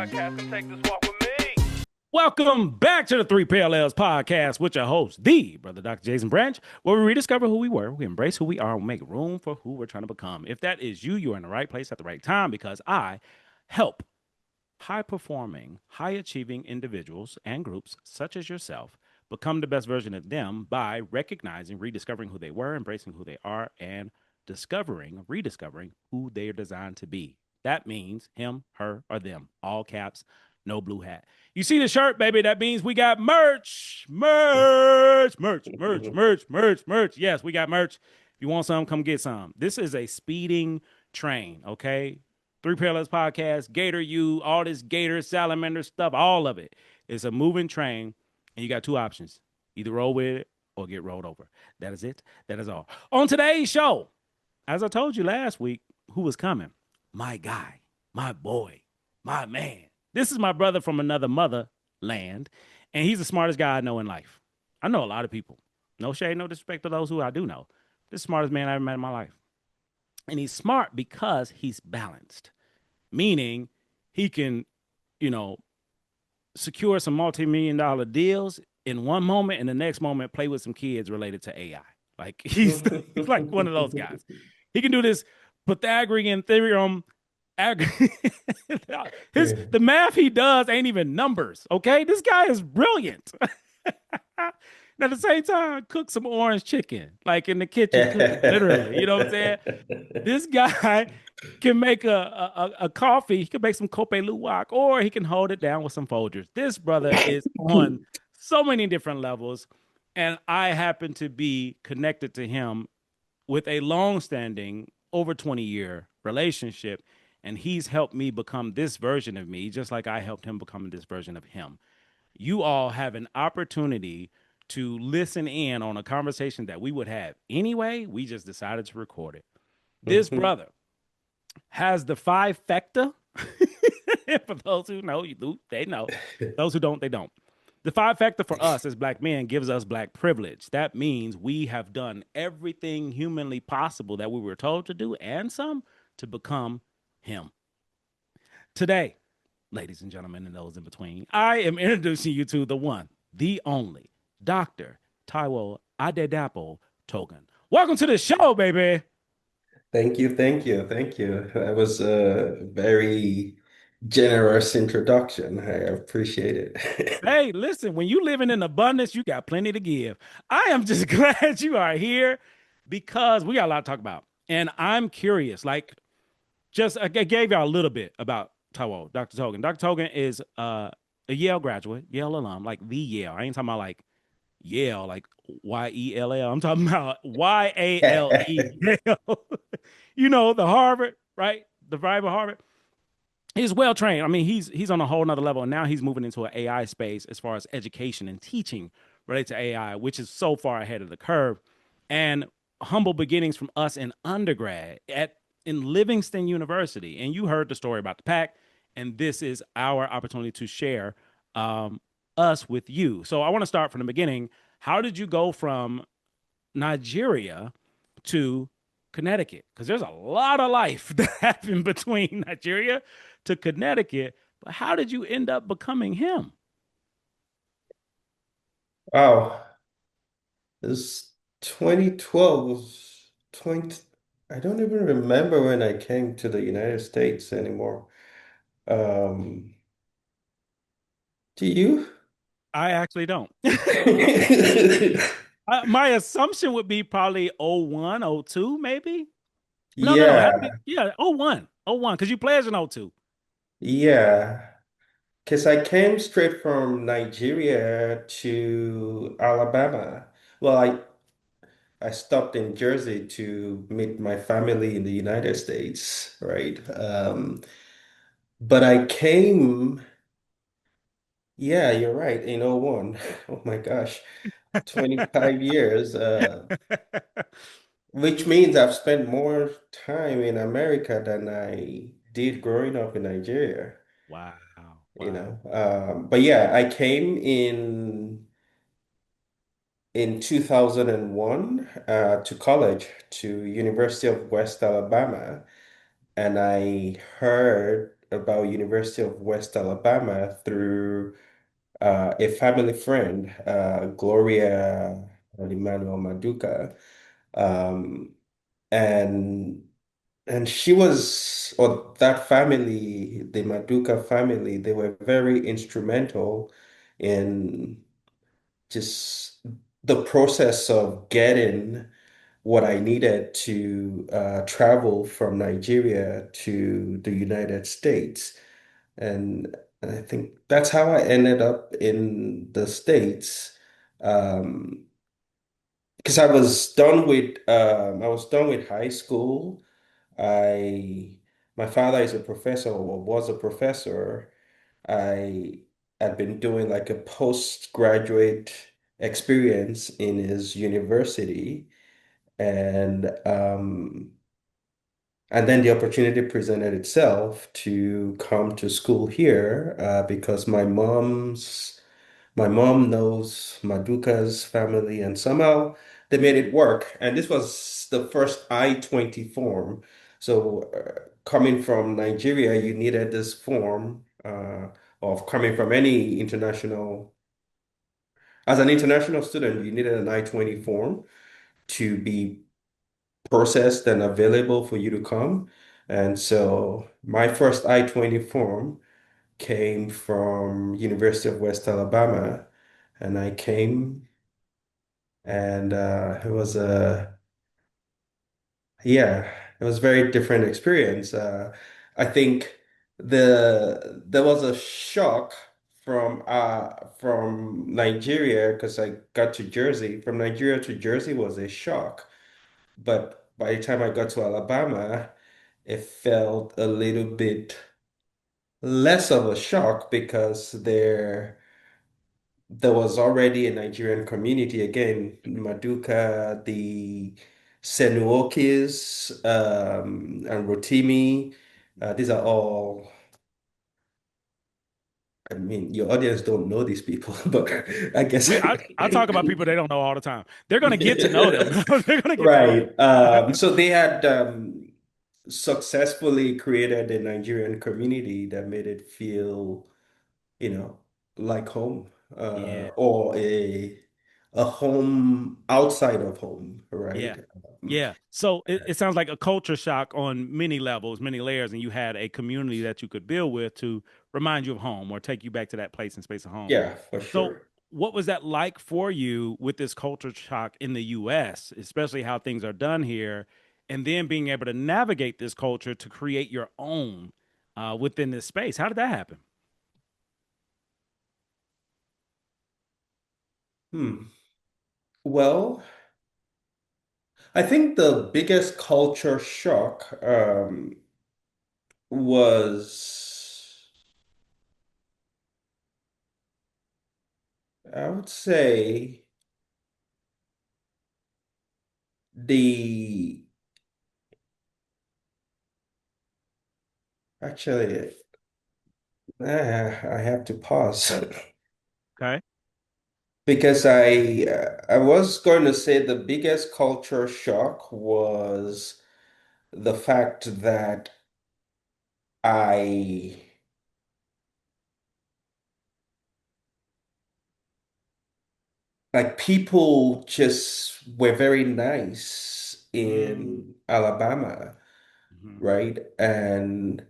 podcast. Come take this walk with me. Welcome back to the Three Parallels podcast with your host, the brother Dr. Jason Branch, where we rediscover who we were, we embrace who we are, and we make room for who we're trying to become. If that is you, you're in the right place at the right time because I help high performing, high achieving individuals and groups such as yourself become the best version of them by recognizing, rediscovering who they were, embracing who they are, and rediscovering who they are designed to be. That means him, her, or them. All caps, no blue hat. You see the shirt, baby? That means we got merch. Merch. Yes, we got merch. If you want some, come get some. This is a speeding train, okay? Three Parallels Podcast, Gator U, all this Gator, salamander stuff, all of it. It's a moving train, and you got two options. Either roll with it or get rolled over. That is it. That is all. On today's show, as I told you last week, who was coming? My guy, my boy, my man. This is my brother from another motherland, and he's the smartest guy I know in life. I know a lot of people. No shade, no disrespect to those who I do know. This is the smartest man I ever met in my life. And he's smart because he's balanced, meaning he can, you know, secure some multi-million dollar deals in one moment and the next moment play with some kids related to AI. Like he's like one of those guys. He can do this Pythagorean theorem. The math he does ain't even numbers. Okay, this guy is brilliant. And at the same time, cook some orange chicken, like in the kitchen, cooking, literally. You know what I'm saying? This guy can make a coffee. He can make some cope luwak, or he can hold it down with some Folgers. This brother is on so many different levels, and I happen to be connected to him with a long-standing, over 20-year relationship, and he's helped me become this version of me, just like I helped him become this version of him. You all have an opportunity to listen in on a conversation that we would have anyway. We just decided to record it. This brother has the five factor. For those who know, they know. Those who don't, they don't. The five factor for us as black men gives us black privilege. That means we have done everything humanly possible that we were told to do and some to become him. Today, ladies and gentlemen, and those in between, I am introducing you to the one, the only, Dr. Taiwo Togun. Welcome to the show, baby. Thank you, thank you, thank you. That was a very generous introduction. I appreciate it. Hey, listen, when you living in abundance, you got plenty to give. I am just glad you are here because we got a lot to talk about. And I'm curious, like, I gave y'all a little bit about Taiwo, Dr. Togun. Dr. Togun is a Yale graduate, Yale alum, like the Yale. I ain't talking about like Yale, like Yell. I'm talking about Yale. You know, the Harvard, right? The vibe of Harvard. He's well trained. I mean, he's on a whole nother level. And now he's moving into an AI space as far as education and teaching related to AI, which is so far ahead of the curve. And humble beginnings from us in undergrad in Livingston University. And you heard the story about the pack. And this is our opportunity to share us with you. So I want to start from the beginning. How did you go from Nigeria to Connecticut? Because there's a lot of life that happened between Nigeria to Connecticut. But how did you end up becoming him? Wow, this 2012 was 20, I don't even remember when I came to the United States anymore. Um, do you? I actually don't. My assumption would be probably 01, 02, maybe. No. It had to be, Yeah, yeah, 01, 01, because you players in 02. yeah. Because I came straight from Nigeria to Alabama. Well, I stopped in Jersey to meet my family in the United States, right? But I came, yeah, you're right, in '01. Oh my gosh, 25 years, which means I've spent more time in America than I did growing up in Nigeria, Wow. you Wow. know. But yeah, I came in 2001 to college to University of West Alabama, and I heard about University of West Alabama through a family friend, Gloria Emmanuel Maduka. Um, and she was, or that family, the Maduka family, they were very instrumental in just the process of getting what I needed to travel from Nigeria to the United States. And I think that's how I ended up in the States. Um, because I was done with high school. I My father is a professor or was a professor. I had been doing like a postgraduate experience in his university, and and then the opportunity presented itself to come to school here because my mom knows Maduka's family, and somehow they made it work. And this was the first I-20 form. So coming from Nigeria, you needed this form of coming from any international. As an international student, you needed an I-20 form to be processed and available for you to come. And so my first I-20 form came from University of West Alabama, and I came, and it was a yeah, it was a very different experience. I think there was a shock from Nigeria because I got to Jersey. From Nigeria to Jersey was a shock, but by the time I got to Alabama, it felt a little bit less of a shock because there was already a Nigerian community. Again, Maduka, the Senuokis, and Rotimi. These are all, I mean, your audience don't know these people, but I guess. I talk about people they don't know all the time. They're gonna get to know them. They're gonna get to know Right. them. So they had successfully created a Nigerian community that made it feel, you know, like home, Yeah. or a home outside of home, Yeah. right? Yeah. So it sounds like a culture shock on many levels, many layers, and you had a community that you could build with to remind you of home or take you back to that place and space of home. Yeah, for So sure. what was that like for you with this culture shock in the US, especially how things are done here, and then being able to navigate this culture to create your own within this space? How did that happen? Hmm. Well, I think the biggest culture shock was, I would say, the actually, I have to pause. Okay. Because I was going to say the biggest culture shock was the fact that I like people just were very nice Mm, in Alabama, mhm. right? And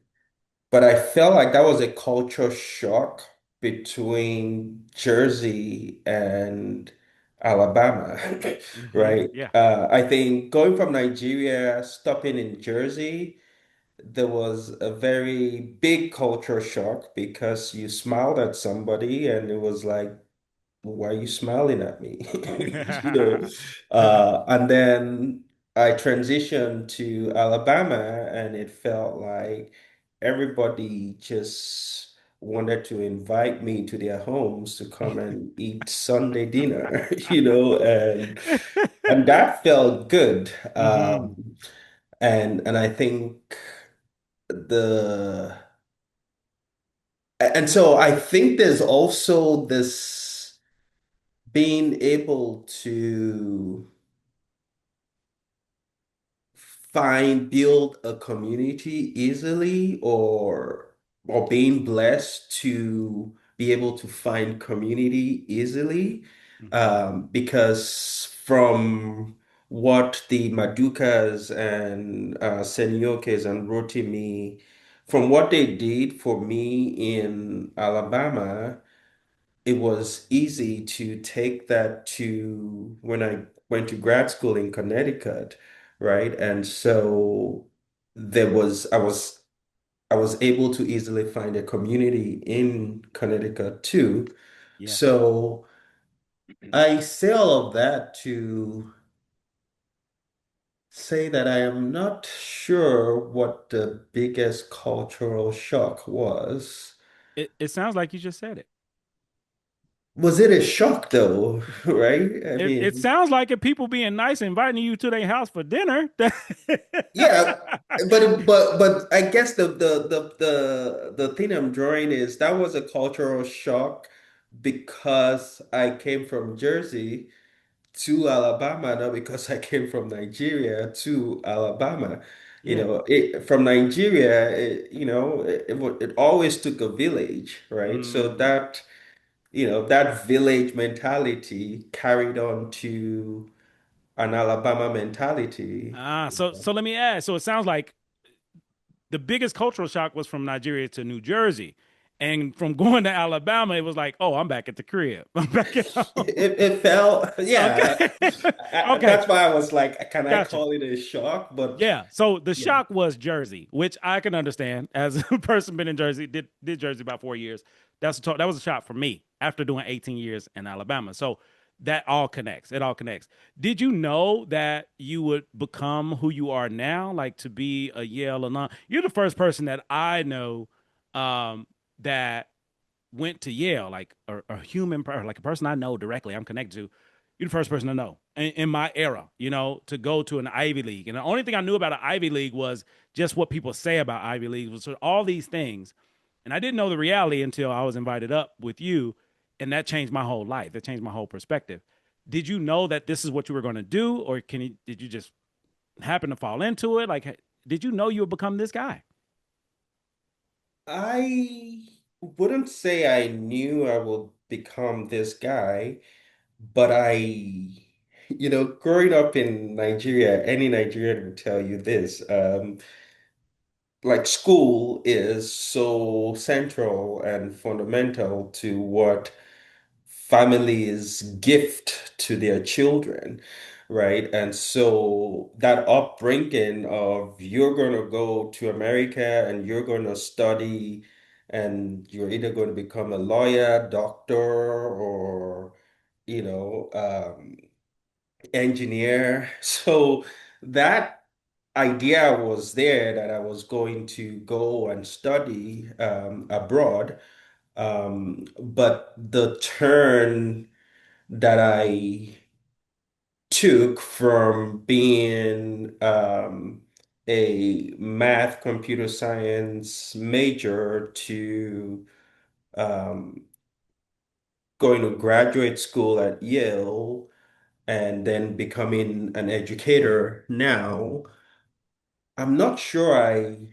but I felt like that was a culture shock between Jersey and Alabama, right? Yeah. I think going from Nigeria, stopping in Jersey, there was a very big culture shock because you smiled at somebody and it was like, why are you smiling at me? You know, and then I transitioned to Alabama and it felt like everybody just wanted to invite me to their homes to come and eat Sunday dinner, and that felt good. Hmm. And I think the and so I think there's also this being able to build a community easily, or or being blessed to be able to find community easily. Hmm. Because from what the Madukas and Seniokes and Rotimi, from what they did for me in Alabama, it was easy to take that to when I went to grad school in Connecticut, right? And so I was able to easily find a community in Connecticut too. Yeah. So I say all of that to say that I am not sure what the biggest cultural shock was. It sounds like you just said it. Was it a shock though, right? I It mean, sounds like it people being nice, inviting you to their house for dinner. yeah, but I guess the thing I'm drawing is that was a cultural shock because I came from Jersey to Alabama, not because I came from Nigeria to Alabama. Yeah. From Nigeria, it always took a village, right? So Hmm. that village mentality carried on to an Alabama mentality. So let me ask. So it sounds like the biggest cultural shock was from Nigeria to New Jersey. And from going to Alabama, it was like, oh, I'm back at the crib. I'm back at home. It felt, yeah. Okay. Okay. That's why I was like, can I Gotcha. call it a shock? But Yeah. So the yeah. shock was Jersey, which I can understand as a person been in Jersey, did Jersey about 4 years. That was a shock for me after doing 18 years in Alabama. So that all connects. It all connects. Did you know that you would become who you are now, like to be a Yale alum? You're the first person that I know that went to Yale, like a human, like a person I know directly, I'm connected to. You're the first person to know in my era, to go to an Ivy League. And the only thing I knew about an Ivy League was just what people say about Ivy Leagues, was all these things. And I didn't know the reality until I was invited up with you. And that changed my whole life. That changed my whole perspective. Did you know that this is what you were going to do? Or did you just happen to fall into it? Like, did you know you would become this guy? I wouldn't say I knew I would become this guy, but growing up in Nigeria, any Nigerian would tell you this. Like school is so central and fundamental to what families gift to their children, right? And so that upbringing of you're going to go to America and you're going to study and you're either going to become a lawyer, doctor, or, you know, um, engineer. So that idea was there that I was going to go and study abroad. But the turn that I took from being a math computer science major to um, going to graduate school at Yale and then becoming an educator now, I'm not sure I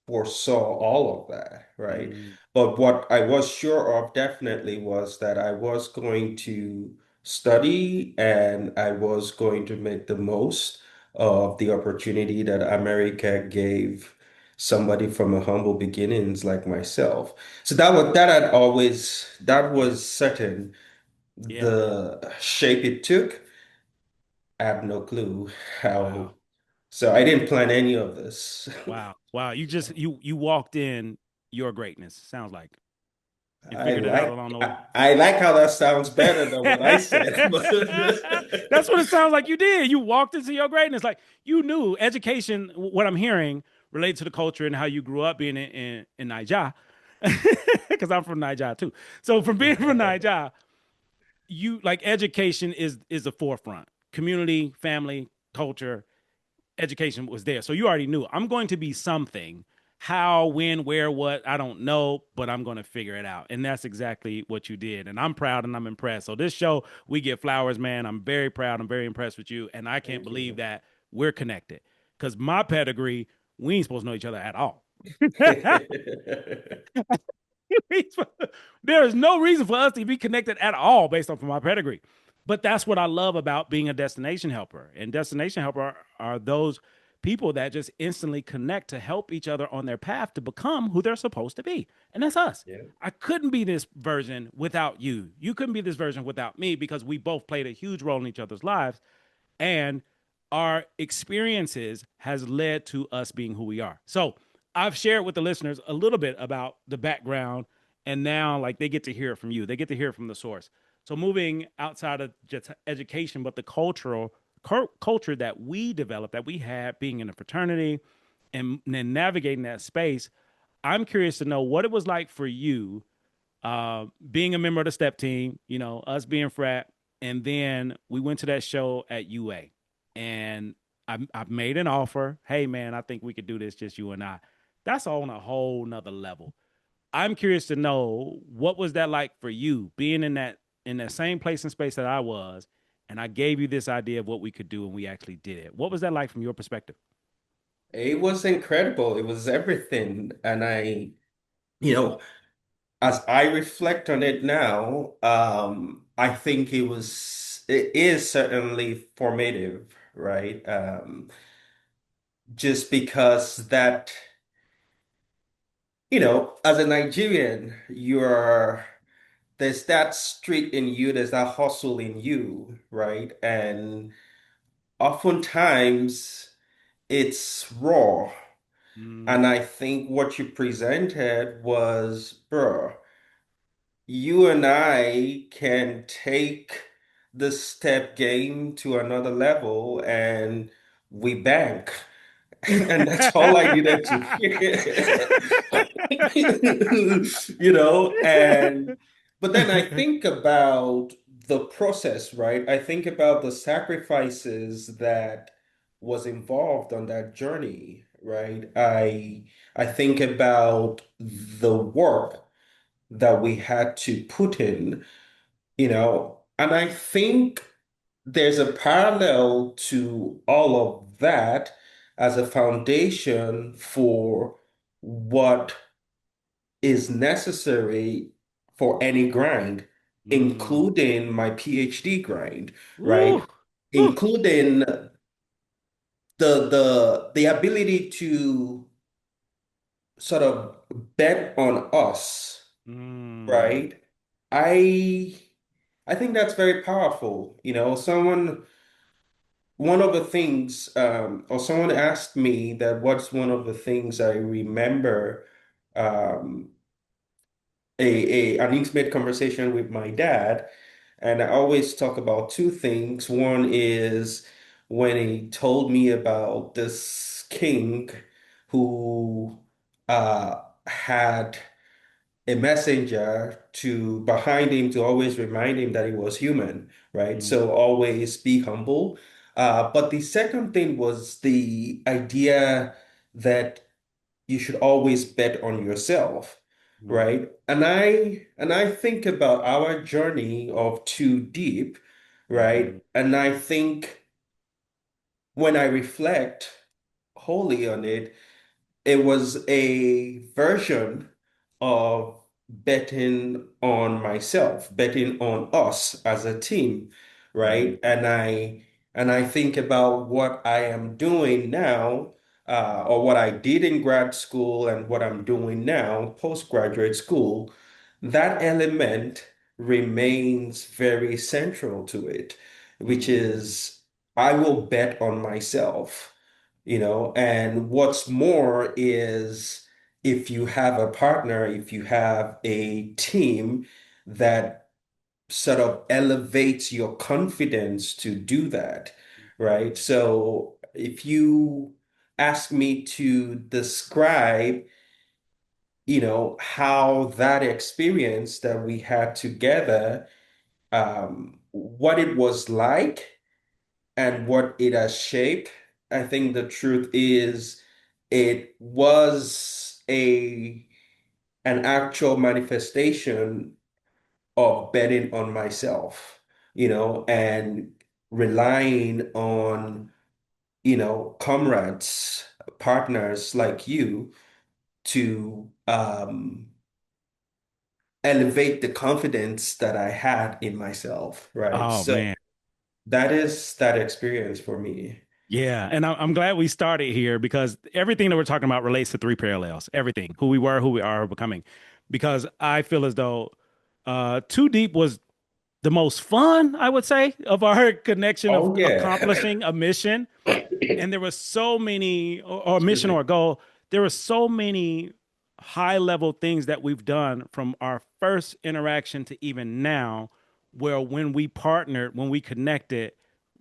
foresaw all of that, right? Mm, But what I was sure of definitely was that I was going to study and I was going to make the most of the opportunity that America gave somebody from a humble beginnings like myself. So that yeah. was certain. Yeah. The shape it took, I have no clue how. Wow. So I didn't plan any of this. Wow. Wow. You walked in your greatness. Sounds like you I figured it out like along the way. I like how that sounds better than what I said. That's what it sounds like you did. You walked into your greatness. Like you knew education, what I'm hearing related to the culture and how you grew up being in Niger. Because I'm from Niger too. So from being from Niger, you like education is the forefront. Community, family, culture, education was there. So you already knew I'm going to be something. How, when, where, what, I don't know, but I'm going to figure it out. And that's exactly what you did. And I'm proud and I'm impressed. So this show, we get flowers, man. I'm very proud. I'm very impressed with you. And I can't Thank believe you. that we're connected. Because my pedigree, we ain't supposed to know each other at all. There is no reason for us to be connected at all based off of my pedigree. But that's what I love about being a destination helper. And destination helper are those people that just instantly connect to help each other on their path to become who they're supposed to be. And that's us. Yeah. I couldn't be this version without you. You couldn't be this version without me because we both played a huge role in each other's lives. And our experiences has led to us being who we are. So I've shared with the listeners a little bit about the background, and now like they get to hear it from you. They get to hear it from the source. So moving outside of just education, but the culture that we developed, that we had being in a fraternity and then navigating that space, I'm curious to know what it was like for you being a member of the step team, us being frat, and then we went to that show at UA, and I've made an offer. Hey, man, I think we could do this, just you and I. That's on a whole nother level. I'm curious to know what was that like for you, being in that same place and space that I was, and I gave you this idea of what we could do, and we actually did it. What was that like from your perspective? It was incredible. It was everything. And you know, as I reflect on it now, I think it is certainly formative, right? Just because as a Nigerian, there's that street in you, there's that hustle in you, right? And oftentimes it's raw. Mm, And I think what you presented was, bro, you and I can take the step game to another level and we bank. And that's all I needed to hear. And but then I think about the process, right? I think about the sacrifices that was involved on that journey, right? I think about the work that we had to put in, and I think there's a parallel to all of that as a foundation for what is necessary for any grind, mm. including my PhD grind, Woo, right? woo. Including the ability to sort of bet on us, Mm, right? I I think that's very powerful. One of the things, or someone asked me that what's one of the things I remember um, an intimate conversation with my dad, and I always talk about two things. One is when he told me about this king who had a messenger to behind him to always remind him that he was human, right? mm, So always be humble. But the second thing was the idea that you should always bet on yourself, mm, right? And I think about our journey of Too Deep, right? mm, And I think when I reflect wholly on it, it was a version of betting on myself, betting on us as a team, mm, right? And I think about what I am doing now, or what I did in grad school and what I'm doing now, postgraduate school. That element remains very central to it, which mm, is I will bet on myself. And what's more is if you have a partner, if you have a team that sort of elevates your confidence to do that, right? mm, So if you ask me to describe, how that experience that we had together, what it was like and what it has shaped. I think the truth is it was an actual manifestation of betting on myself, and relying on, comrades, partners like you to elevate the confidence that I had in myself, right? Oh So man. that is that experience for me. Yeah, and I'm glad we started here because everything that we're talking about relates to three parallels. Everything, who we were, who we are becoming. Because I feel as though Too Deep was the most fun, I would say, of our connection of Oh yeah. accomplishing a mission. And there were so many, or Excuse mission me. or goal, there were so many high level things that we've done from our first interaction to even now, where when we partnered, when we connected,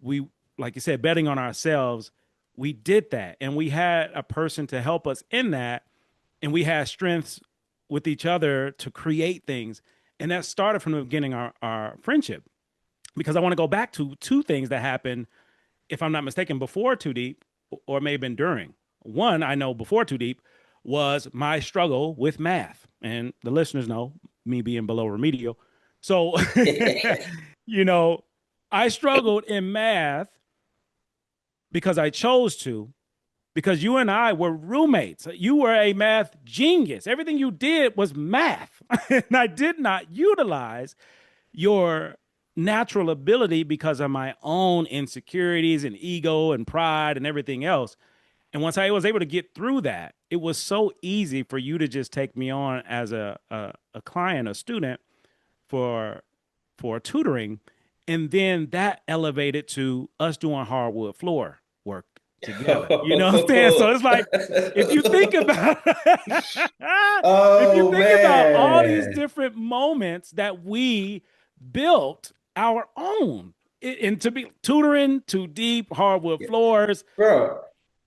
we, like you said, betting on ourselves, we did that. And we had a person to help us in that. And we had strengths with each other to create things. And that started from the beginning, our friendship. Because I want to go back to two things that happened, if I'm not mistaken, before Too Deep, or it may have been during. One, I know before Too Deep was my struggle with math. And the listeners know me being below remedial. So, you know, I struggled in math because I chose to, because you and I were roommates. You were a math genius. Everything you did was math. And I did not utilize your natural ability because of my own insecurities and ego and pride and everything else. And once I was able to get through that, it was so easy for you to just take me on as a client, a student for tutoring. And then that elevated to us doing hardwood floor work together. You know what I'm saying? So it's like, if you think about if you Oh think about all these man. different moments that we built our own, and to be tutoring, Too Deep, hardwood Yeah. floors, Bro,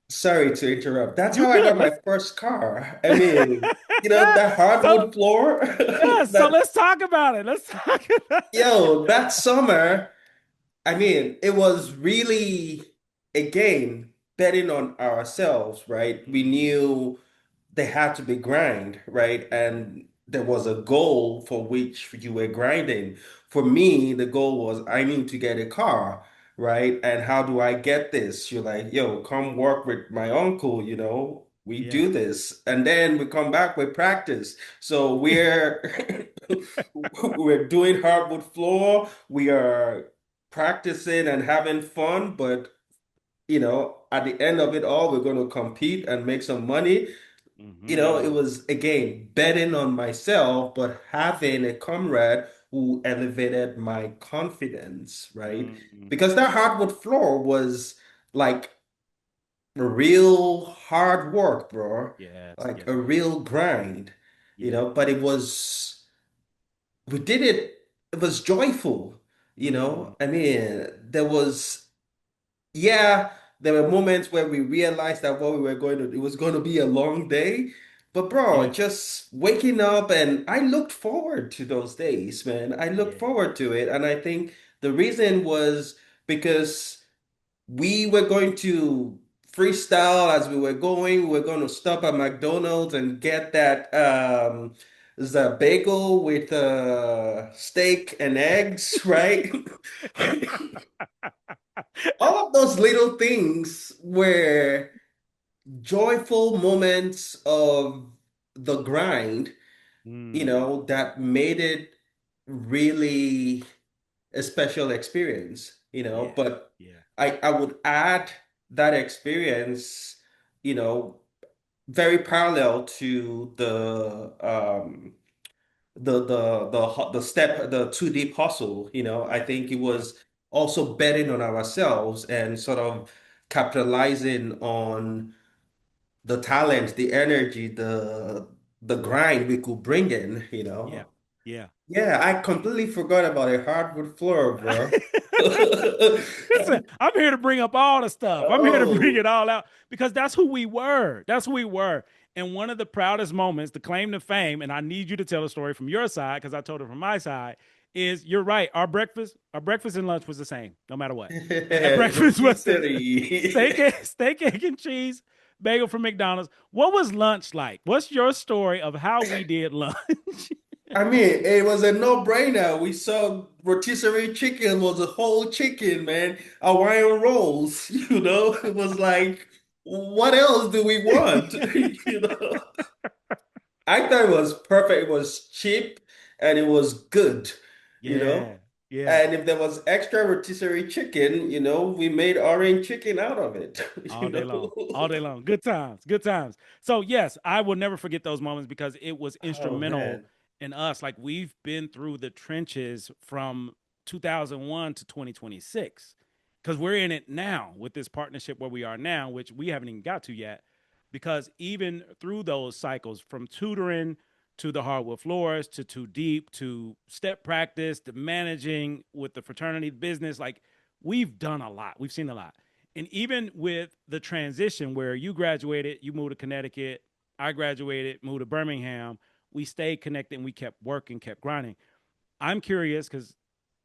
sorry to interrupt. That's you how I good. got my Let's first car. I mean, that so hardwood floor, yeah, so that let's talk about it. Let's talk about yo, that summer. I mean, it was really, again, betting on ourselves, right? We Mhm. knew there had to be grind, right? And there was a goal for which you were grinding. For me, the goal was I need to get a car, right? And how do I get this? You're like, yo, come work with my uncle, we Yeah. do this. And then we come back with practice. So we're we're doing hardwood floor, we are practicing and having fun, but at the end of it all, we're going to compete and make some money. It Hmm. was again betting on myself, but having a comrade who elevated my confidence, right? Hmm. Because that hardwood floor was like real hard work, bro. Yes, Like yes, a it was. real grind, Yeah. but we did it, it was joyful, Hmm. I mean, yeah, there were moments where we realized that it was going to be a long day. But bro, Yeah. just waking up, and I looked forward to those days, man. I looked Yeah. forward to it. And I think the reason was because we were going to freestyle as we were going. We were going to stop at McDonald's and get that the bagel with steak and eggs, right? All of those little things were joyful moments of the grind, Mm. that made it really a special experience, Yeah. but Yeah. I would add that experience, you know, very parallel to the too deep hustle. I think it Yeah. was also betting on ourselves and sort of capitalizing on the talent, the energy, the grind we could bring in. Yeah. Yeah. Yeah, I completely forgot about a hardwood floor, bro. Listen, I'm here to bring up all the stuff. I'm here to bring Oh. it all out because that's who we were. That's who we were. And one of the proudest moments, the claim to fame, and I need you to tell a story from your side because I told it from my side, is you're right. Our breakfast and lunch was the same, no matter what. At breakfast was the steak, Rotisserie. steak, egg, and cheese bagel from McDonald's. What was lunch like? What's your story of how we did lunch? I mean, it was a no-brainer. We saw rotisserie chicken was a whole chicken, man. Hawaiian rolls, It was like, what else do we want? You know? I thought it was perfect. It was cheap and it was good, you know. Yeah, yeah. And if there was extra rotisserie chicken, we made orange chicken out of it, All day long. All day long. Good times. Good times. So yes, I will never forget those moments because it was Oh instrumental man. in us. Like we've been through the trenches from 2001 to 2026 because we're in it now with this partnership where we are now, which we haven't even got to yet. Because even through those cycles, from tutoring to the hardwood floors to too deep to step practice to managing with the fraternity business, like we've done a lot. We've seen a lot. And even with the transition where you graduated, you moved to Connecticut, I graduated, moved to Birmingham, we stayed connected and we kept working, kept grinding. I'm curious because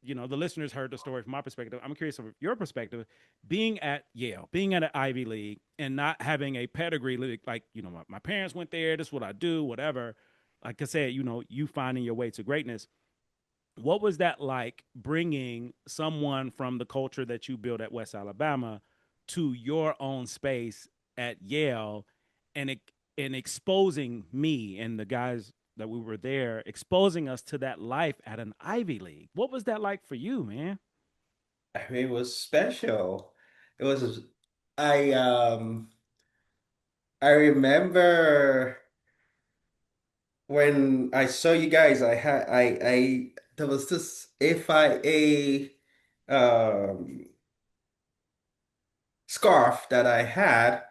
the listeners heard the story from my perspective. I'm curious of your perspective, being at Yale, being at an Ivy League, and not having a pedigree like my parents went there. This is what I do, whatever. Like I said, you finding your way to greatness. What was that like bringing someone from the culture that you built at West Alabama to your own space at Yale and and exposing me and the guys that we were there, exposing us to that life at an Ivy League? What was that like for you, man? I mean, it was special. It was I I remember when I saw you guys, I there was this FIA scarf that I had,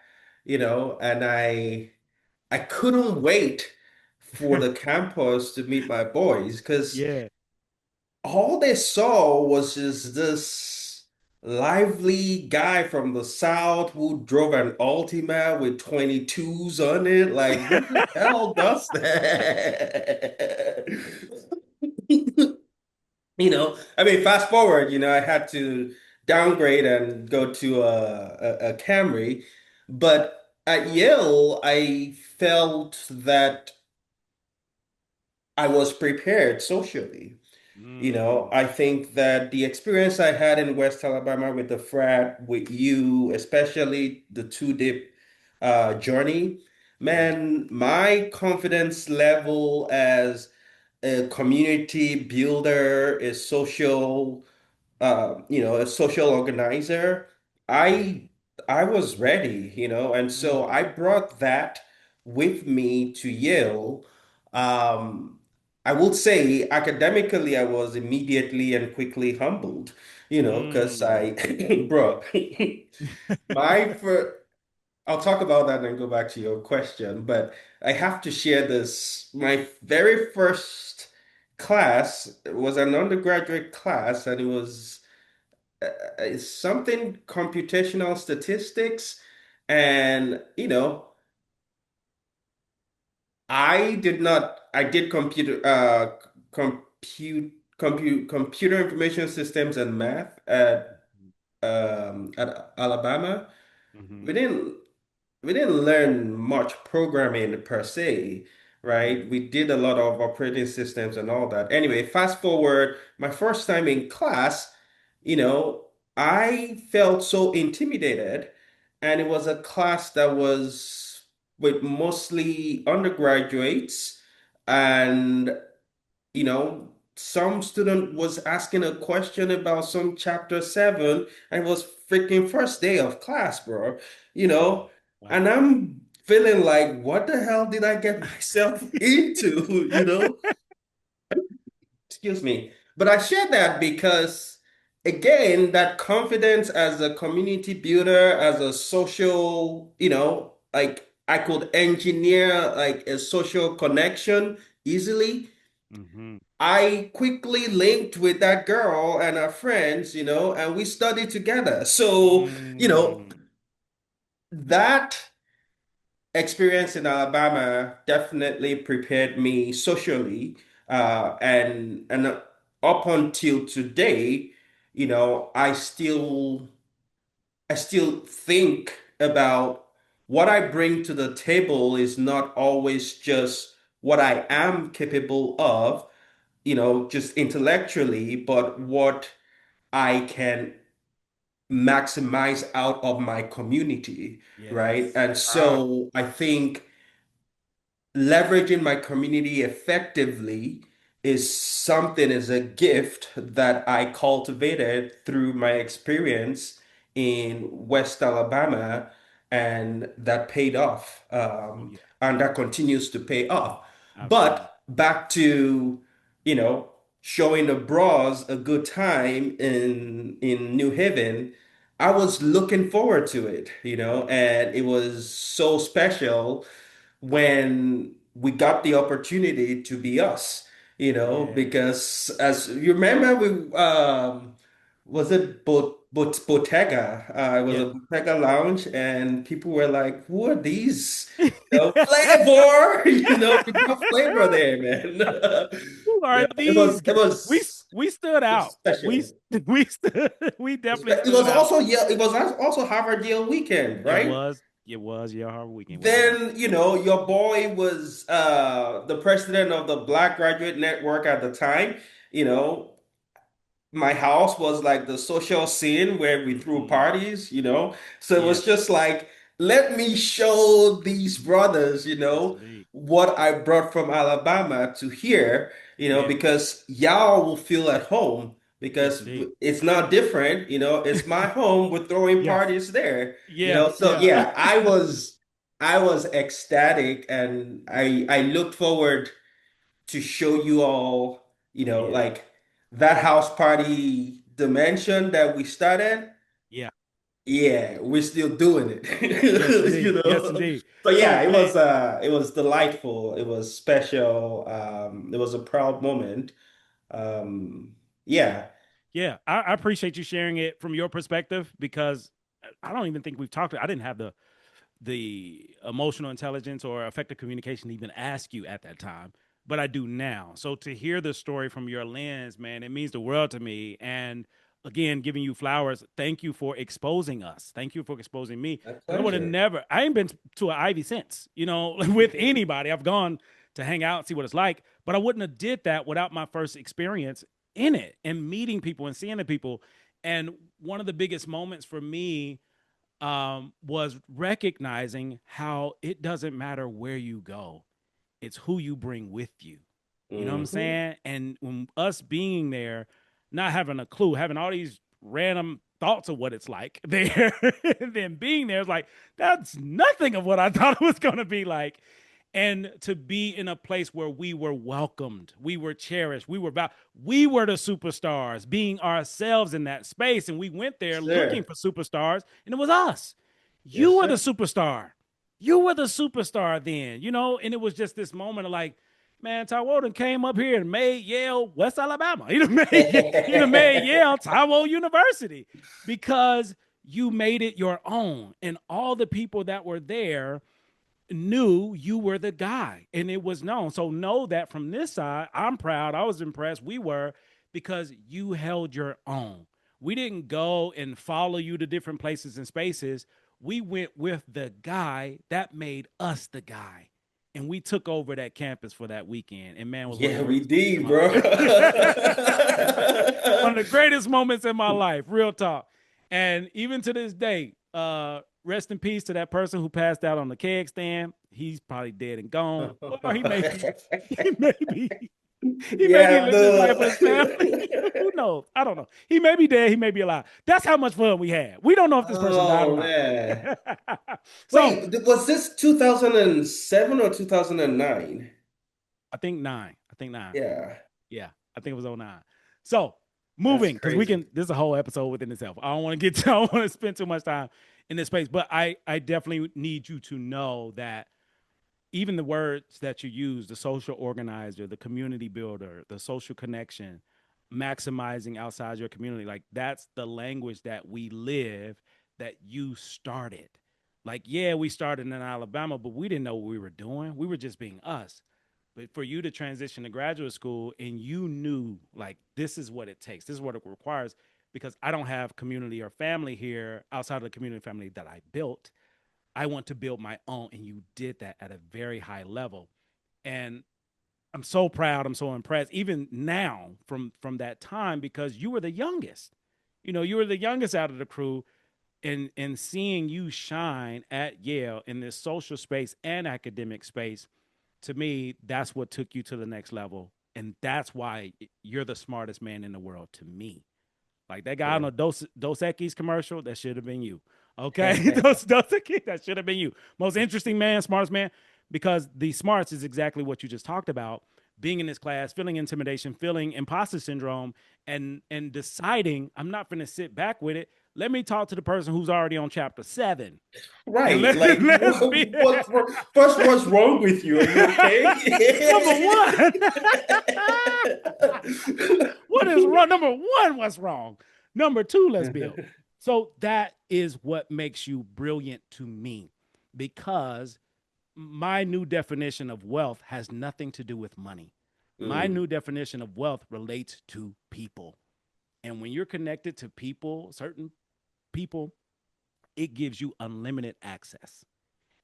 and I couldn't wait for the campus to meet my boys because Yeah. all they saw was just this lively guy from the South who drove an Altima with 22s on it. Like, who the hell does that? I mean, fast forward, I had to downgrade and go to a Camry. But at Yale, I felt that I was prepared socially. Mm, I think that the experience I had in West Alabama with the frat, with you, especially the two-dip journey, yeah. man, my confidence level as a community builder, a social organizer, Yeah. I I was ready, and so I Mm, brought that with me to Yale. Um, I will say academically, I was immediately and quickly humbled, because mm. bro, my first, I'll talk about that and go back to your question, but I have to share this. My very first class was an undergraduate class, and it was something computational statistics. And, I did computer information systems and math at Alabama. Mm-hmm. We didn't we didn't learn much programming per se, right? Mm-hmm. We did a lot of operating systems and all that. Anyway, fast forward, my first time in class, I felt so intimidated, and it was a class that was with mostly undergraduates, and some student was asking a question about some chapter 7, and it was freaking first day of class, bro. You Wow. know, and Wow. I'm feeling like, what the hell did I get myself into? Excuse me. But I share that because, again, that confidence as a community builder, as a social, like I could engineer like a social connection easily. Mm-hmm. I quickly linked with that girl and her friends, and we studied together. So, Mm. that experience in Alabama definitely prepared me socially. And up until today, I still think about what I bring to the table is not always just what I am capable of, just intellectually, but what I can maximize out of my community, right? Yes. And Ah. so I think leveraging my community effectively is a gift that I cultivated through my experience in West Alabama, and that paid off. Oh yeah, And that continues to pay off. absolutely. But back to, you know, showing the bros a good time in New Haven, I was looking forward to it, and it was so special when we got the opportunity to be us, Yeah. because as you remember, we was it Bottega? It was Yeah. a Bottega lounge, and people were like, "Who are these?" Flavor. We got flavor there, man. Who are Yeah, it these was it guys? was We stood it was out. We special. we stood. We definitely It stood was out. also Yale. It was also Harvard Yale weekend, It right? was. It was your hard weekend without a doubt. Then, your boy was the president of the Black Graduate Network at the time. You know, my house was like the social scene where we threw Hmm. parties. So it was Yes. just like, let me show these brothers, Yes, indeed. what I brought from Alabama to here, Yeah. because y'all will feel at home Yes, because indeed. it's not different, it's my home. We're throwing Yes. parties there, Yeah. So Yeah. yeah, I was ecstatic, and I looked forward to show you all, Yeah. like that house party dimension that we started. Yeah. Yeah, we're still doing Yes, it, indeed. Yes, indeed. So yeah, So, man, it was delightful. It was special. It was a proud moment. Um, yeah. yeah, I appreciate you sharing it from your perspective because I don't even think we've talked. I didn't have the emotional intelligence or effective communication to even ask you at that time, but I do now. So to hear the story from your lens, man, it means the world to me. And again, giving you flowers. Thank you for exposing us. Thank you for exposing me. My Because I would have pleasure. never, I ain't been to an Ivy since, with anybody. I've gone to hang out and see what it's like, but I wouldn't have did that without my first experience in it and meeting people and seeing the people. And one of the biggest moments for me was recognizing how it doesn't matter where you go, it's who you bring with you. You know what I'm Hmm. saying? And when us being there, not having a clue, having all these random thoughts of what it's like there, and then being there is like, that's nothing of what I thought it was going to be like. And to be in a place where we were welcomed, we were cherished, we were the superstars, being ourselves in that space. And we went there looking Sure. for superstars, and it was us. You Yes, were the sir. superstar. You were the superstar then, and it was just this moment of like, man, Taiwo Togun came up here and made Yale West Alabama. He done made Yale Taiwo University because you made it your own. And all the people that were there knew you were the guy and it was known. So know that from this side, I'm proud. I was impressed. We were because you held your own. We didn't go and follow you to different places and spaces. We went with the guy that made us the guy. And we took over that campus for that weekend. And man, it was one of Yeah, the we greatest moments in did, my bro. life. One of the greatest moments in my life, real talk. And even to this day, rest in peace to that person who passed out on the keg stand. He's probably dead and gone. Or he may be, he may be Yeah, living his life with his family. Who knows? I don't know. He may be dead. He may be alive. That's how much fun we had. We don't know if this person died or oh not. man. So Wait, was this 2007 or 2009? I think nine. I think nine. Yeah, Yeah, I think it was '09. So that's moving because we crazy. can. This is a whole episode within itself. I don't want to get. I don't want to spend too much time in this space, but I definitely need you to know that even the words that you use, the social organizer, the community builder, the social connection, maximizing outside your community, like that's the language that we live that you started. Like, yeah, we started in Alabama, but we didn't know what we were doing. We were just being us. But for you to transition to graduate school and you knew like this is what it takes, this is what it requires, because I don't have community or family here outside of the community family that I built. I want to build my own. And you did that at a very high level. And I'm so proud. I'm so impressed, even now from that time, because you were the youngest. You were the youngest out of the crew, and seeing you shine at Yale in this social space and academic space to me, that's what took you to the next level. And that's why you're the smartest man in the world to me. Like that guy on the Dos Equis commercial, that should have been you. Okay. Dos Equis, that should have been you. Most interesting man, smartest man, because the smarts is exactly what you just talked about. Being in this class, feeling intimidation, feeling imposter syndrome, and deciding I'm not gonna sit back with it. Let me talk to the person who's already on chapter 7. And Right. Like, let's be first, what's wrong with you? Are you okay? number one. What is wrong? Number one, what's wrong? Number two, let's build. So that is what makes you brilliant to me, because my new definition of wealth has nothing to do with money. My Mm, new definition of wealth relates to people. And when you're connected to people, certain people, it gives you unlimited access.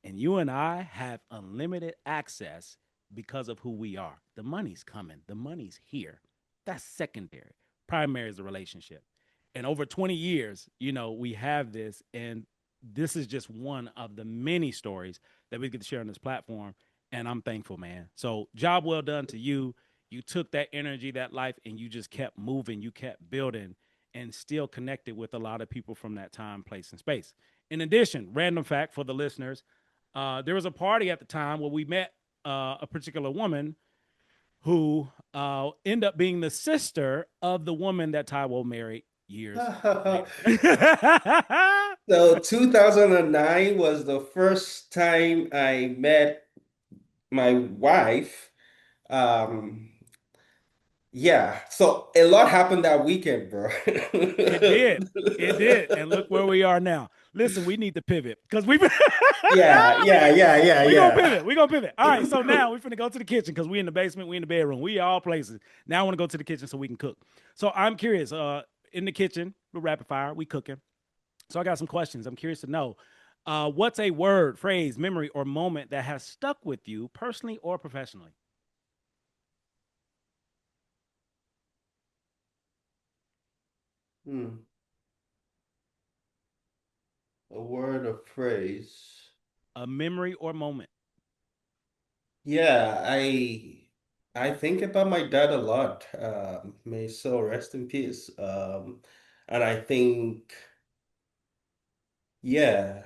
And you and I have unlimited access because of who we are. The money's coming, the money's here. That's secondary. Primary is the relationship. And over 20 years, we have this, and this is just one of the many stories that we get to share on this platform. And I'm thankful, man. So, job well done to you. You took that energy, that life, and you just kept moving, you kept building, and still connected with a lot of people from that time, place, and space. In addition, random fact for the listeners, there was a party at the time where we met a particular woman who ended up being the sister of the woman that Taiwo married years later. So 2009 was the first time I met my wife. Um, yeah, so a lot happened that weekend, bro. It did. It did. And look where we are now. Listen, we need to pivot because we Yeah, yeah, yeah, yeah, we gonna yeah. pivot. We gonna pivot. All right. So now we're gonna go to the kitchen because we in the basement, we in the bedroom, we all places. Now I want to go to the kitchen so we can cook. So I'm curious. In the kitchen, we're rapid fire, we cooking. So I got some questions. I'm curious to know. What's a word, phrase, memory, or moment that has stuck with you personally or professionally? Hmm. A word of praise. A memory or moment. Yeah, I think about my dad a lot. May his soul rest in peace. And I think, yeah,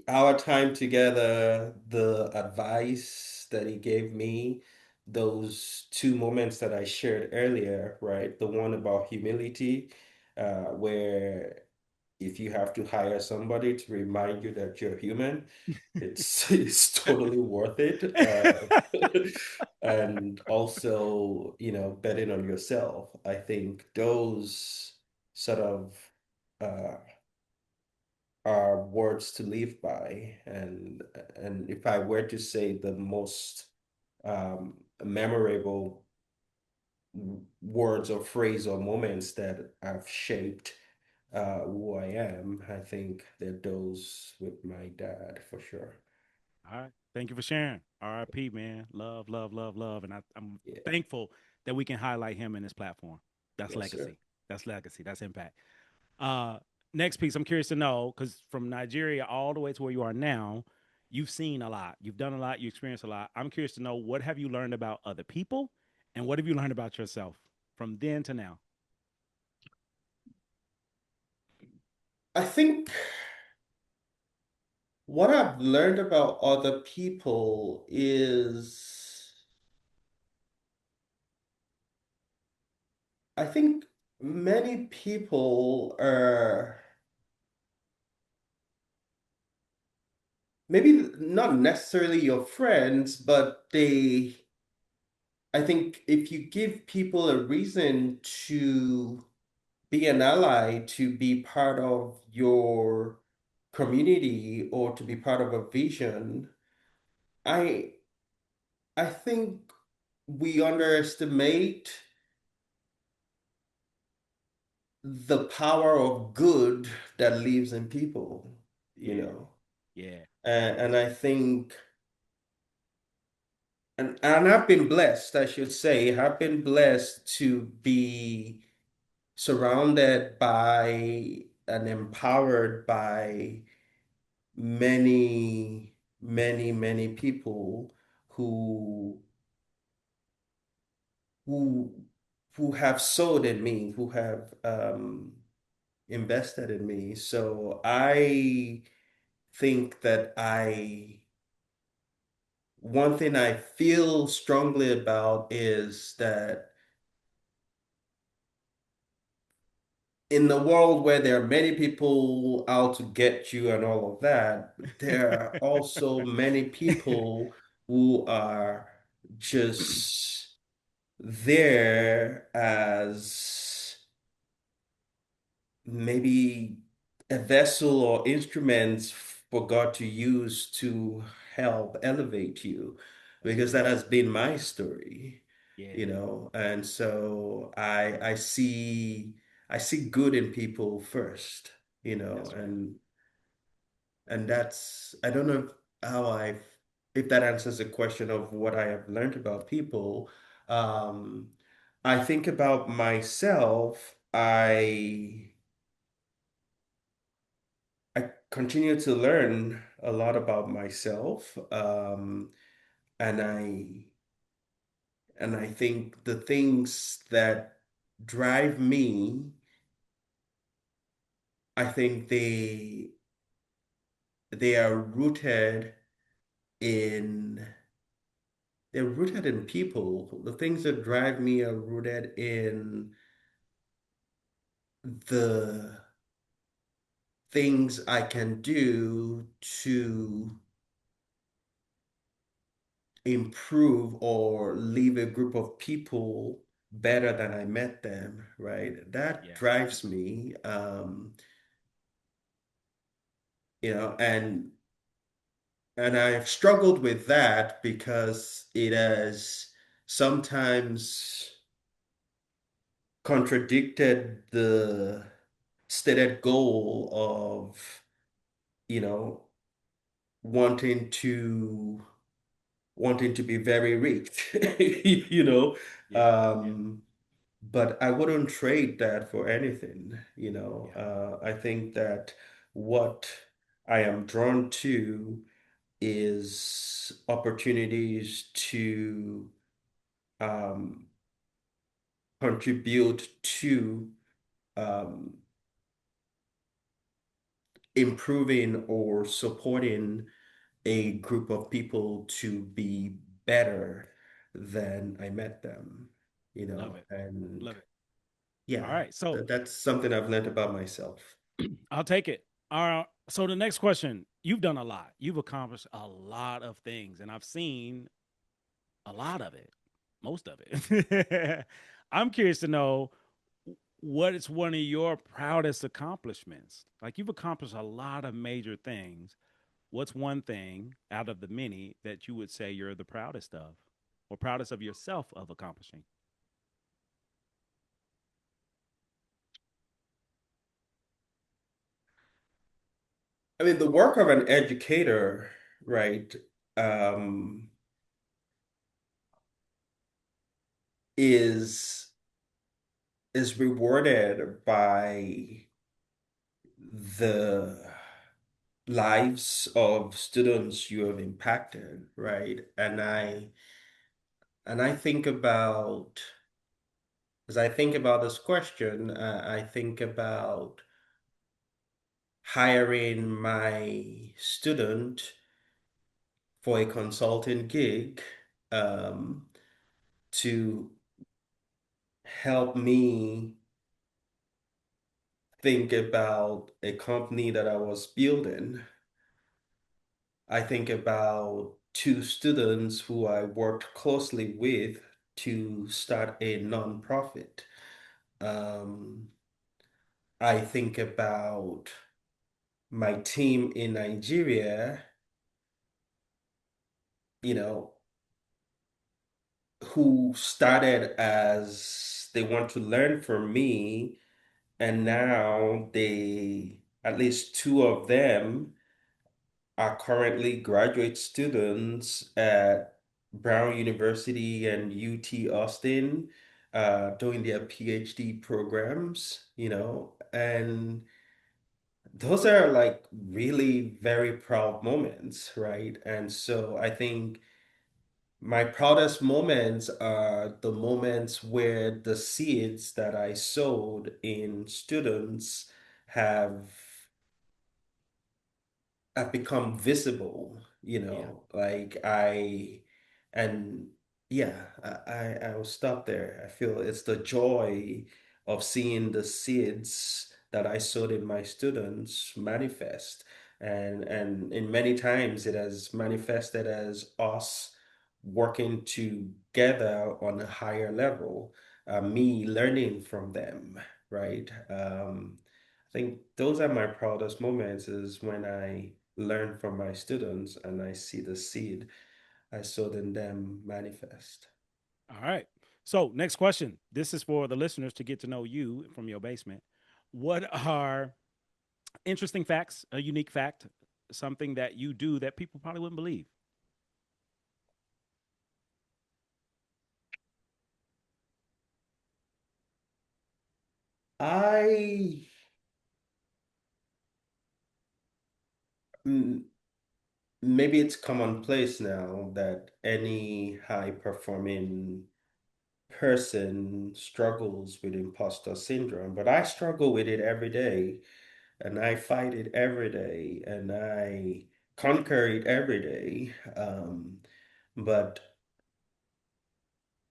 our time together, the advice that he gave me, those two moments that I shared earlier, right? The one about humility, where if you have to hire somebody to remind you that you're human, it's totally worth it. And also, betting on yourself. I think those sort of uh, are words to live by. And if I were to say the most memorable words or phrase or moments that have shaped who I am, I think they're those with my dad for sure. All right. Thank you for sharing. RIP, man. Love, love, love, love. And I'm Yeah. thankful that we can highlight him in this platform. That's Yes, sir. legacy. That's legacy. That's impact. Uh, Next piece, I'm curious to know, because from Nigeria all the way to where you are now, you've seen a lot. You've done a lot. You experienced a lot. I'm curious to know, what have you learned about other people, and what have you learned about yourself from then to now? I think what I've learned about other people is I think many people are maybe not necessarily your friends, but I think if you give people a reason to be an ally, to be part of your community or to be part of a vision, I I think we underestimate the power of good that lives in people, you Yeah, know. yeah, And I think and I've been blessed, I should say, I've been blessed to be surrounded by and empowered by many. many, many people who who who have sold in me, who have invested in me. So I think that one thing I feel strongly about is that in the world where there are many people out to get you and all of that, there are also many people who are just there as maybe a vessel or instruments for God to use to help elevate you, That's because that real. has been my story, Yeah, you know. And so I see good in people first, you know, that's right. and that's I don't know how I if that answers the question of what I have learned about people. Um, I think about myself, I continue to learn a lot about myself, and I think the things that drive me, I think they are in rooted in people. The things that drive me are rooted in the things I can do to improve or leave a group of people better than I met them, right? That Yeah, drives me, you know, and I've struggled with that because it has sometimes contradicted the stated goal of, you know, wanting to wanting to be very rich, you know. yeah, yeah, Um, but I wouldn't trade that for anything, you know. yeah. I think that what I am drawn to is opportunities to um, contribute to um, improving or supporting a group of people to be better than I met them, you Love know, it. and Love it. All yeah, right. So that's something I've learned about myself. I'll take it. All right. So the next question, you've done a lot. You've accomplished a lot of things, and I've seen a lot of it, most of it. I'm curious to know what is one of your proudest accomplishments? Like you've accomplished a lot of major things. What's one thing out of the many that you would say you're the proudest of or proudest of yourself of accomplishing? I mean, the work of an educator, right, um, is is rewarded by the lives of students you have impacted, right? And I think about as I think about this question, I think about hiring my student for a consulting gig, um, to help me think about a company that I was building. I think about two students who I worked closely with to start a nonprofit. Um, I think about my team in Nigeria, you know, who started as they want to learn from me, and now at least two of them are currently graduate students at Brown University and UT Austin, doing their PhD programs, you know, and those are like really very proud moments, right? And so I think my proudest moments are the moments where the seeds that I sowed in students have have become visible, Yeah. like and yeah, I will stop there. I feel it's the joy of seeing the seeds that I sowed in my students manifest. And in many times it has manifested as us working together on a higher level, me learning from them, right? I think those are my proudest moments is when I learn from my students and I see the seed I sowed in them manifest. All right. So, next question. This is for the listeners to get to know you from your basement. What are interesting facts, a unique fact, something that you do that people probably wouldn't believe? I mm, maybe it's commonplace now that any high performing person struggles with imposter syndrome, but I struggle with it every day and I fight it every day and I conquer it every day. But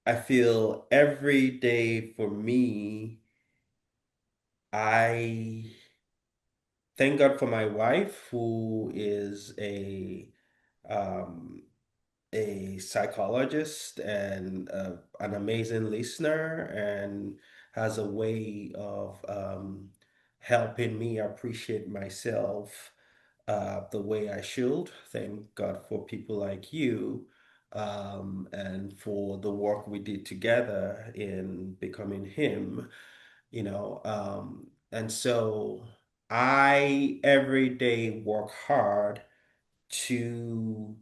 I feel every day for me, I thank God for my wife, who is um, a psychologist and an amazing listener, and has a way of helping me appreciate myself the way I should. Thank God for people like you, and for the work we did together in becoming him, and so I every day work hard to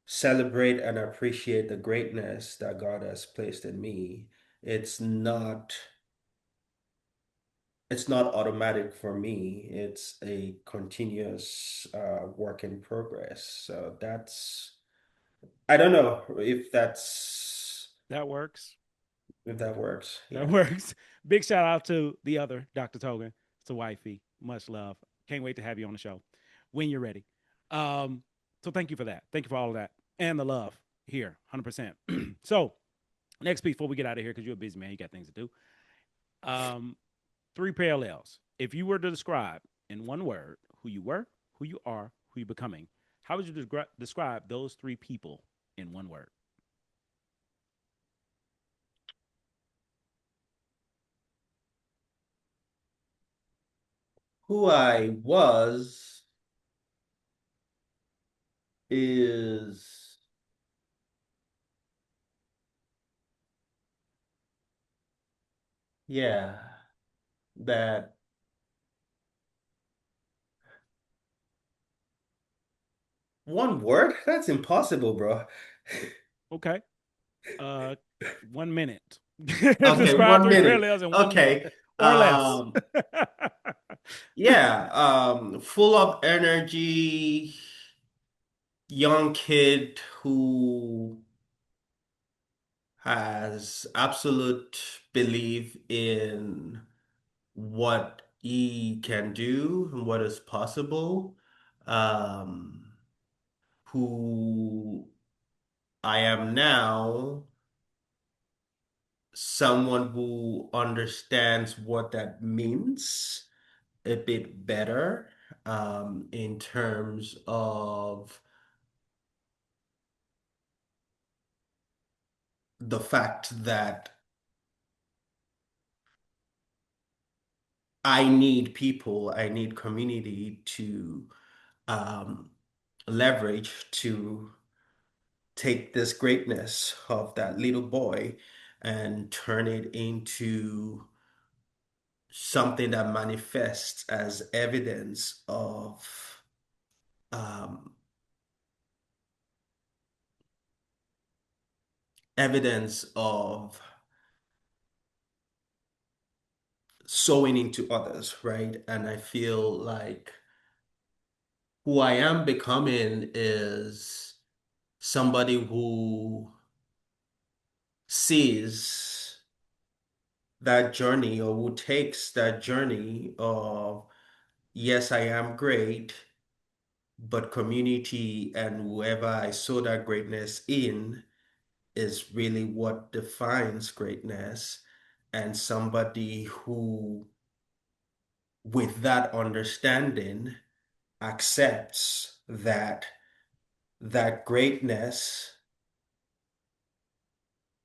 celebrate and appreciate the greatness that God has placed in me. It's not it's not automatic for me. It's a continuous work in progress. So that's I don't know That works. if that works. That Yeah. works. Big shout out to the other Dr. Togan, to wifey. Much love. Can't wait to have you on the show when you're ready. So thank you for that. Thank you for all of that and the love here, 100%. So next piece before we get out of here, because you're a busy man, you got things to do. Um, three parallels. If you were to describe in one word who you were, who you are, who you're becoming, how would you describe those three people in one word? Who I was is yeah, that one word? That's impossible, bro. Okay. Uh, 1 minute. Okay, Describe one three minute. parallels in 1 minute Okay. or less. Yeah, full of energy, young kid who has absolute belief in what he can do and what is possible. Um, who I am now, someone who understands what that means a bit better, in terms of the fact that I need people, I need community to um, leverage to take this greatness of that little boy and turn it into something that manifests as um, evidence of sowing into others, right? And I feel like who I am becoming is somebody who sees that journey or who takes that journey of, yes, I am great, but community and whoever I sow that greatness in is really what defines greatness. And somebody who, with that understanding, accepts that that greatness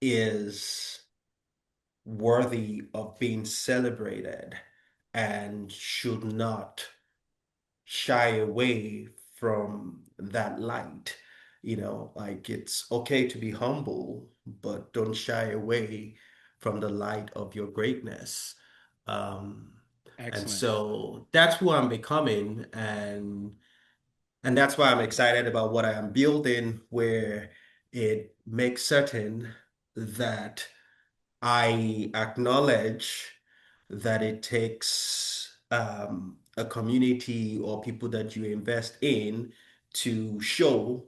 is worthy of being celebrated and should not shy away from that light. Like it's okay to be humble, but don't shy away from the light of your greatness. Um, and Excellent. so that's who I'm becoming, and that's why I'm excited about what I am building, where it makes certain that I acknowledge that it takes a community or people that you invest in to show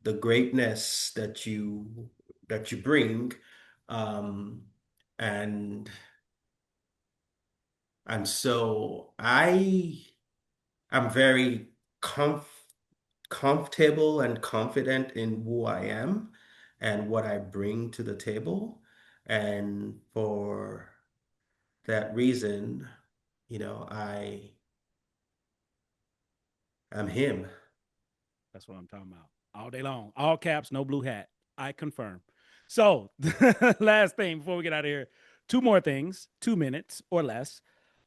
the greatness that you bring, um, and so I am very comfortable and confident in who I am and what I bring to the table, and for that reason, I am him. That's what I'm talking about. All day long. All caps, no blue hat. I confirm. So, last thing before we get out of here, two more things, 2 minutes or less.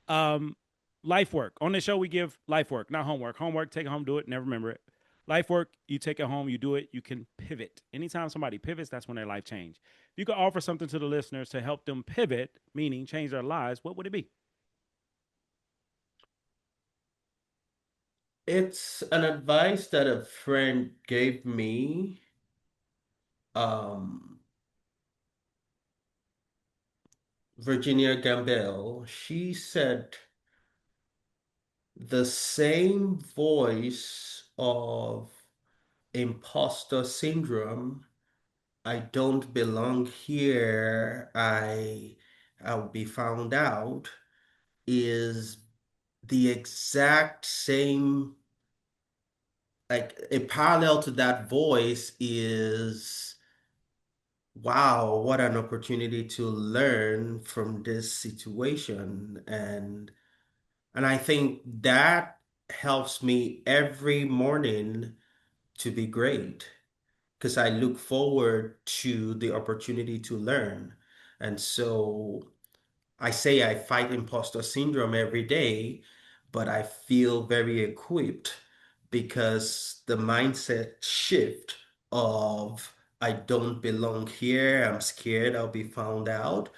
Um, Life work. On the show, we give life work, not homework. Homework, take it home, do it, never remember it. Life work, you take it home, you do it, you can pivot. Anytime somebody pivots, that's when their life change. If you could offer something to the listeners to help them pivot, meaning change their lives, what would it be? It's an advice that a friend gave me. Um, Virginia Gambel, she said the same voice of imposter syndrome, I don't belong here, I'll be found out, is the exact same, like a parallel to that voice is, wow, what an opportunity to learn from this situation. And I think that helps me every morning to be great, because I look forward to the opportunity to learn. And so I say I fight imposter syndrome every day, but I feel very equipped because the mindset shift of I don't belong here, I'm scared I'll be found out,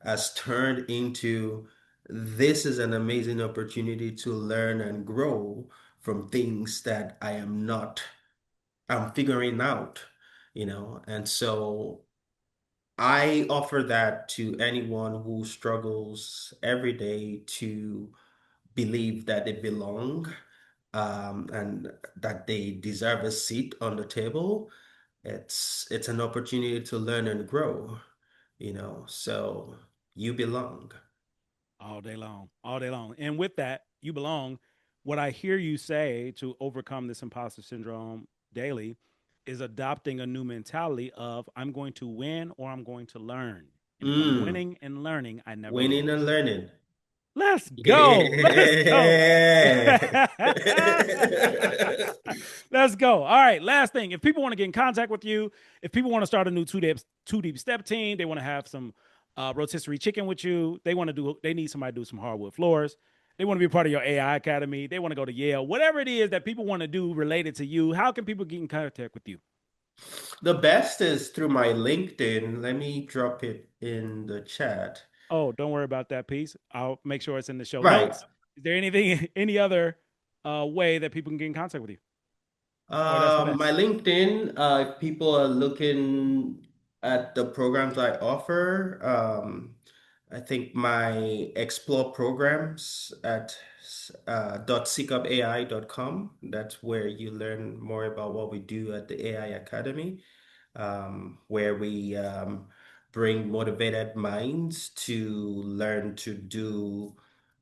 has turned into this is an amazing opportunity to learn and grow from things that I'm figuring out, and so I offer that to anyone who struggles every day to believe that they belong, and that they deserve a seat on the table. It's an opportunity to learn and grow, so you belong. All day long, all day long. And with that, you belong. What I hear you say to overcome this imposter syndrome daily is adopting a new mentality of I'm going to win or I'm going to learn. And if I'm Mm, winning and learning, I never winning and lose. learning. Let's go. Let's go. Yeah. Let's go. All right. Last thing. If people want to get in contact with you, if people want to start a new two deep step team, they want to have some rotisserie chicken with you. They need somebody to do some hardwood floors. They want to be a part of your AI academy. They want to go to Yale. Whatever it is that people want to do related to you, how can people get in contact with you? The best is through my LinkedIn. Let me drop it in the chat. Oh, don't worry about that piece. I'll make sure it's in the show Right. notes. Is there anything, any other way that people can get in contact with you? Or that's the My best. LinkedIn, if people are looking at the programs I offer, I think my explore programs at .seekupai.com. That's where you learn more about what we do at the AI Academy, where we bring motivated minds to learn to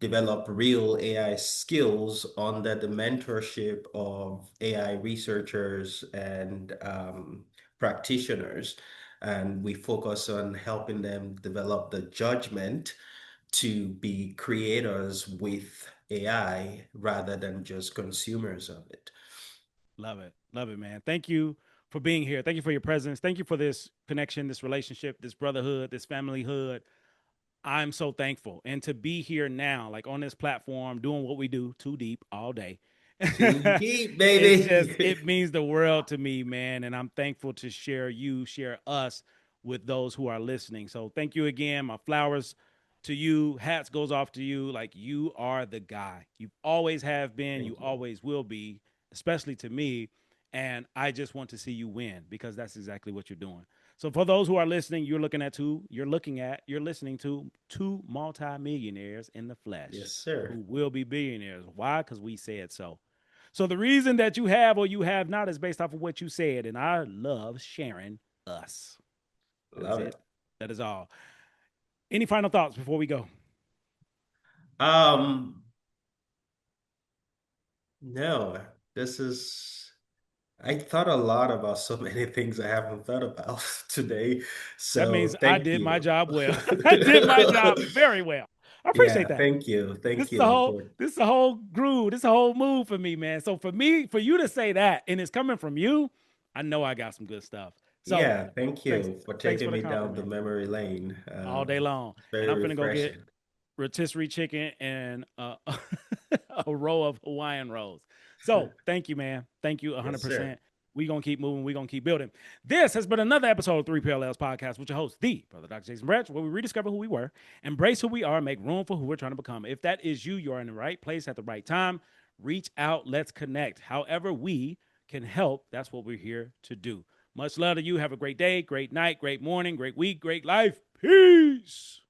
develop real AI skills under the mentorship of AI researchers and practitioners. And we focus on helping them develop the judgment to be creators with AI rather than just consumers of it. Love it, man. Thank you for being here. Thank you for your presence. Thank you for this connection, this relationship, this brotherhood, this familyhood. I'm so thankful. And to be here now, like on this platform, doing what we do, too deep all day. Too deep, It's just, baby. it means the world to me, man. And I'm thankful to share us with those who are listening. So thank you again. My flowers to you. Hats goes off to you. Like, you are the guy. You always have been. You Thank you. always will be, especially to me. And I just want to see you win, because that's exactly what you're doing. So for those who are listening, you're listening to two multimillionaires in the flesh Yes, sir. who will be billionaires. Why? Because we said so. So the reason that you have or you have not is based off of what you said. And I love sharing us. That is Love it. it. That is all. Any final thoughts before we go? Um, no, this is, I thought a lot about so many things I haven't thought about today. That means So I thank did my you. job well. I did my job very well. I appreciate Yeah, that. thank you. This Thank is a you whole for, this is a whole groove. This is a whole move for me, man. So for you to say that and it's coming from you, I know I got some good stuff. So yeah, thank thanks, you for thanks taking for the me down the compliment memory lane. all day long. It's And very I'm finna go get refreshing. rotisserie chicken and a row of Hawaiian rolls. So thank you, man. Thank you Yes, sir. 100%. We gonna keep moving. We gonna keep building. This has been another episode of Three Parallels Podcast with your host, the brother Dr. Jason Branch, where we rediscover who we were, embrace who we are, and make room for who we're trying to become. If that is you, you're in the right place at the right time. Reach out. Let's connect. However we can help, that's what we're here to do. Much love to you. Have a great day, great night, great morning, great week, great life. Peace.